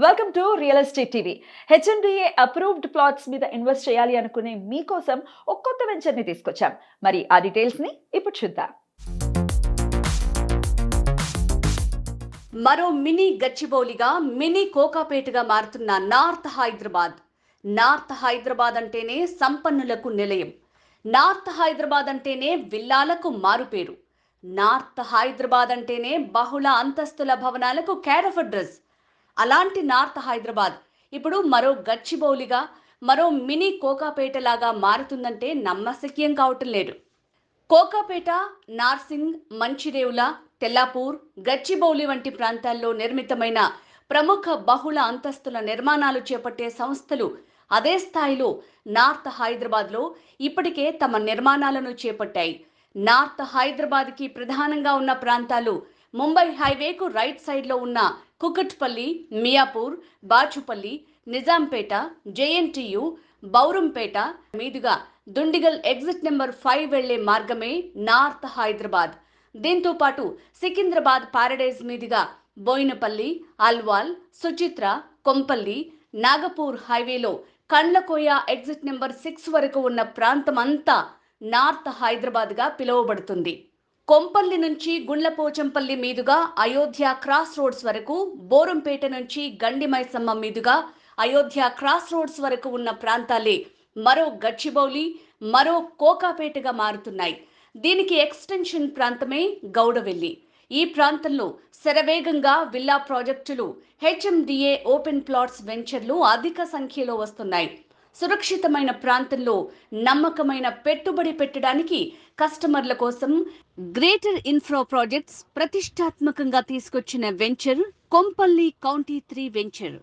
Welcome to real estate TV. HMDA approved plots మీద invest చేయాలి అనుకునే మీకోసం ఒక కొత్త వెంచర్ని తీసుకొచ్చాం. మరి ఆ డీటెయిల్స్ ని ఇప్పుడు చూద్దాం. మరో మినీ గచ్చిబౌలిగా మినీ కోకాపేటగా మారుతున్న నార్త్ హైదరాబాద్. నార్త్ హైదరాబాద్ అంటేనే సంపన్నులకు నిలయం. నార్త్ హైదరాబాద్ అంటేనే విల్లాలకు మారుపేరు. నార్త్ హైదరాబాద్ అంటేనే బహుళ అంతస్తుల భవనాలకు కేర్ ఆఫ్ అడ్రస్. అలాంటి నార్త్ హైదరాబాద్ ఇప్పుడు మరో గచ్చిబౌలిగా, మరో మినీ కోకాపేటలాగా మారుతుందంటే నమ్మశక్యం కావటం లేదు. కోకాపేట, నార్సింగ్, మంచిరేవుల, తెల్లాపూర్, గచ్చిబౌలి వంటి ప్రాంతాల్లో నిర్మితమైన ప్రముఖ బహుళ అంతస్తుల నిర్మాణాలు చేపట్టే సంస్థలు అదే స్థాయిలో నార్త్ హైదరాబాద్లో ఇప్పటికే తమ నిర్మాణాలను చేపట్టాయి. నార్త్ హైదరాబాద్కి ప్రధానంగా ఉన్న ప్రాంతాలు ముంబై హైవేకు రైట్ సైడ్లో ఉన్న కుకట్పల్లి, మియాపూర్, బాచుపల్లి, నిజాంపేట, జేఎన్టీయు, బౌరంపేట మీదుగా దుండిగల్ ఎగ్జిట్ నెంబర్ 5 వెళ్లే మార్గమే నార్త్ హైదరాబాద్. దీంతో పాటు సికింద్రాబాద్ పారడైజ్ మీదుగా బోయినపల్లి, అల్వాల్, సుచిత్ర, కొంపల్లి, నాగపూర్ హైవేలో కండ్లకోయ ఎగ్జిట్ నెంబర్ 6 వరకు ఉన్న ప్రాంతమంతా నార్త్ హైదరాబాద్గా పిలువబడుతుంది. కొంపల్లి నుంచి గుండ్లపోచంపల్లి మీదుగా అయోధ్య క్రాస్ రోడ్స్ వరకు, బోరంపేట నుంచి గండిమైసమ్మ మీదుగా అయోధ్య క్రాస్ రోడ్స్ వరకు ఉన్న ప్రాంతాలే మరో గచ్చిబౌలి, మరో కోకాపేటగా మారుతున్నాయి. దీనికి ఎక్స్టెన్షన్ ప్రాంతమే గౌడవెల్లి. ఈ ప్రాంతంలో శరవేగంగా విల్లా ప్రాజెక్టులు, హెచ్ఎండిఏ ఓపెన్ ప్లాట్స్ వెంచర్లు అధిక సంఖ్యలో వస్తున్నాయి. సురక్షితమైన ప్రాంతంలో నమ్మకమైన పెట్టుబడి పెట్టడానికి కస్టమర్ల కోసం గ్రేటర్ ఇన్ఫ్రా ప్రాజెక్ట్స్ ప్రతిష్టాత్మకంగా తీసుకొచ్చిన వెంచర్ కొంపల్లి కౌంటీ 3 వెంచర్.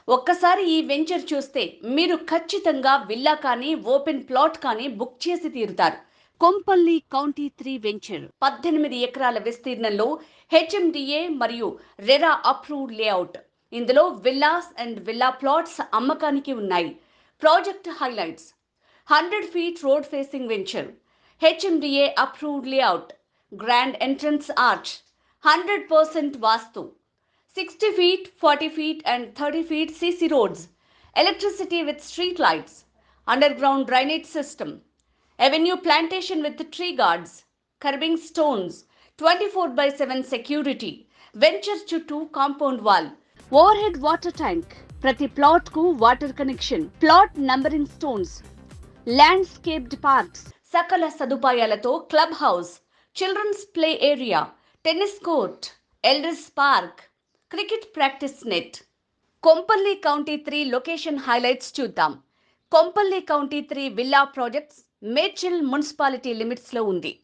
ఒక్కసారి ఈ వెంచర్ చూస్తే మీరు ఖచ్చితంగా విల్లా కానీ ఓపెన్ ప్లాట్ కానీ బుక్ చేసి తీరుతారు. కొంపల్లి కౌంటీ 3 వెంచర్ 18 ఎకరాల విస్తీర్ణంలో హెచ్ఎండిఏ మరియు రెరా అప్రూవ్డ్ లేఅవుట్. ఇందులో విల్లాస్ అండ్ విల్లా ప్లాట్స్ అమ్మకానికి ఉన్నాయి. Project highlights: 100 feet road facing venture, HMDA approved layout, grand entrance arch, 100% vastu, 60 feet, 40 feet and 30 feet CC roads, electricity with street lights, underground drainage system, avenue plantation with tree guards, curbing stones, 24/7 security, venture చుట్టూ compound wall, overhead water tank, ప్రతి plot కు water connection, plot numbering stones, landscaped parks, సకల సదుపాయాలతో club house, children's play area, tennis court, elders park, cricket practice net. Kompally county 3 location highlights చూద్దాం. Kompally county 3 villa projects Medchal municipality లిమిట్స్లో ఉంది.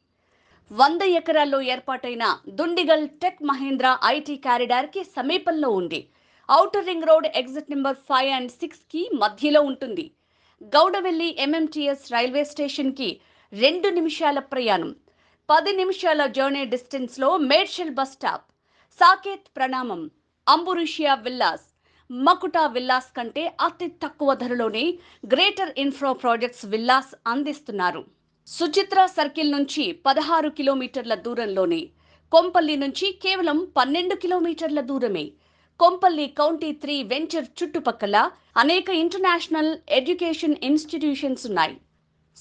100 ఎకరాల్లో ఏర్పాటైన Dundigal tech Mahindra IT కారిడార్కి సమీపంలో ఉంది. Outer ring road exit number 5 and 6 కి మధ్యలో ఉంటుంది. గౌడవెల్లి ఎంఎంటీఎస్ రైల్వే స్టేషన్కి 2 నిమిషాల ప్రయాణం, 10 నిమిషాల జర్నీ డిస్టెన్స్లో మేడ్చల్ బస్ స్టాప్. సాకేత్ ప్రణామం, అంబురిషియా విల్లాస్, మకుటా విల్లాస్ కంటే అతి తక్కువ ధరలోనే గ్రేటర్ ఇన్ఫ్రా ప్రాజెక్ట్స్ విల్లాస్ అందిస్తున్నారు. సుచిత్ర సర్కిల్ నుంచి 16 కిలోమీటర్ల దూరంలోనే, కొంపల్లి నుంచి కేవలం 12 కిలోమీటర్ల దూరమే. కొంపల్లి కౌంటీ 3 వెంచర్ చుట్టుపక్కల అనేక ఇంటర్నేషనల్ ఎడ్యుకేషన్ ఇన్స్టిట్యూషన్స్ ఉన్నాయి.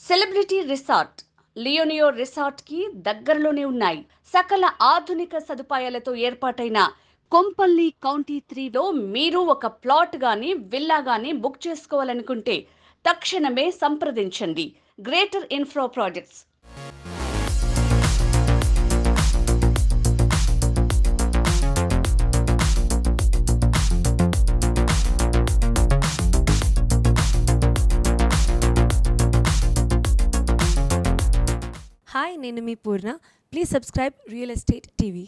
సెలబ్రిటీ రిసార్ట్, లియోనియో రిసార్ట్ కి దగ్గరలోనే ఉన్నాయి. సకల ఆధునిక సదుపాయాలతో ఏర్పాటైన కొంపల్లి కౌంటీ 3లో మీరు ఒక ప్లాట్ గాని విల్లా గాని బుక్ చేసుకోవాలనుకుంటే తక్షణమే సంప్రదించండి. Greater infra projects. హాయ్, నేను మీ Purna. Please subscribe real estate TV.